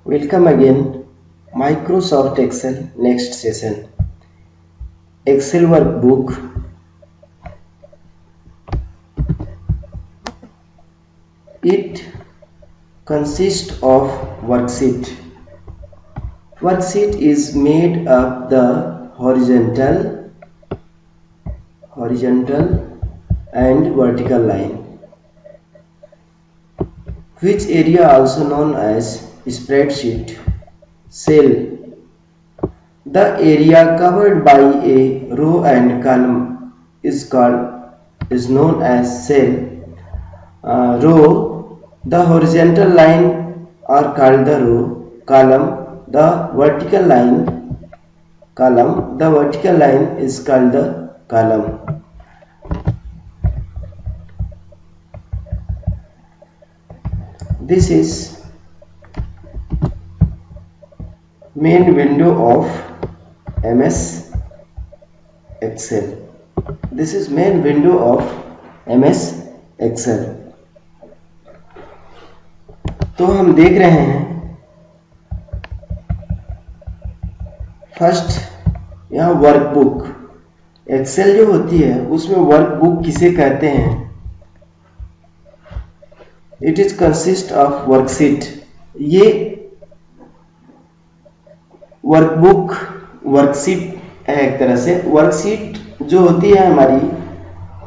Welcome again, Microsoft Excel next session. Excel workbook. It consists of worksheet. Worksheet is made of the horizontal and vertical line, which area also known as spreadsheet cell. The area covered by a row and column is known as cell. Row, the horizontal line are called the row. Column, the vertical line is called the column. This is main window of MS Excel. This is main window of MS Excel. तो हम देख रहे हैं first यहाँ workbook. Excel जो होती है उसमें वर्कबुक किसे कहते हैं? It is consist of worksheet. ये वर्कशीट है एक तरह से। वर्कशीट जो होती है हमारी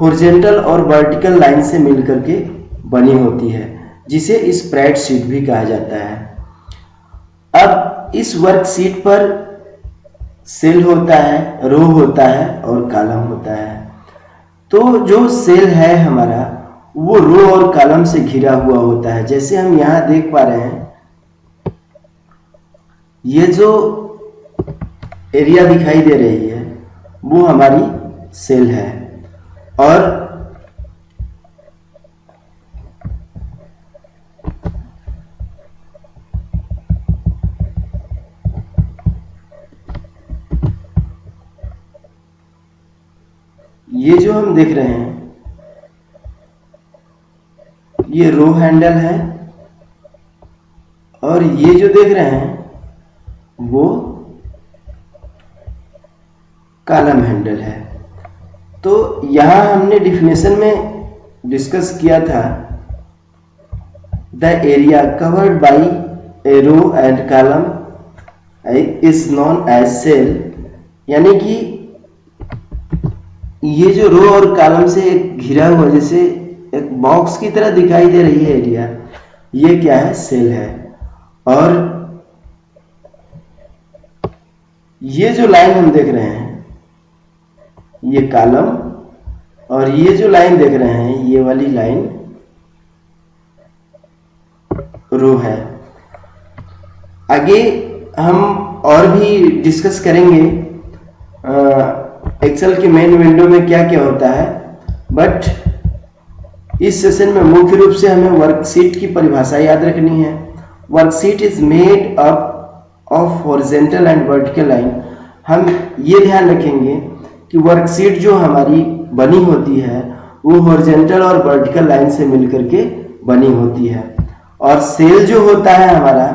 हॉरिजॉन्टल और वर्टिकल लाइन से मिलकर के बनी होती है, जिसे स्प्रेडशीट भी कहा जाता है। अब इस वर्कशीट पर सेल होता है, रो होता है और कॉलम होता है। तो जो सेल है हमारा वो रो और कॉलम से घिरा हुआ होता है। जैसे हम यहां देख पा रहे हैं, ये जो एरिया दिखाई दे रही है वो हमारी सेल है, और ये जो हम देख रहे हैं ये रो हैंडल है, और ये जो देख रहे हैं वो कॉलम हैंडल है। तो यहां हमने डिफिनेशन में डिस्कस किया था, the area covered by a row and column is known as cell. यानी कि ये जो रो और कॉलम से घिरा हुआ जैसे एक बॉक्स की तरह दिखाई दे रही है एरिया, ये क्या है? सेल है। और ये जो लाइन हम देख रहे हैं ये कॉलम, और ये जो लाइन देख रहे हैं ये वाली लाइन रो है। आगे हम और भी डिस्कस करेंगे एक्सेल की मेन विंडो में क्या क्या होता है, बट इस सेशन में मुख्य रूप से हमें वर्कशीट की परिभाषा याद रखनी है। Worksheet is made up of horizontal and vertical line. हम ये ध्यान रखेंगे कि वर्कशीट जो हमारी बनी होती है वो हॉरिजॉन्टल और वर्टिकल लाइन से मिलकर के बनी होती है, और सेल जो होता है हमारा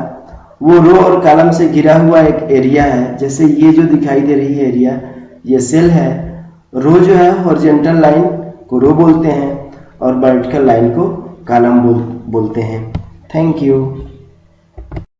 वो रो और कॉलम से घिरा हुआ एक एरिया है। जैसे ये जो दिखाई दे रही है एरिया, ये सेल है। रो जो है हॉरिजॉन्टल लाइन को रो बोलते हैं और वर्टिकल लाइन को कॉलम बोलते हैं। Thank you.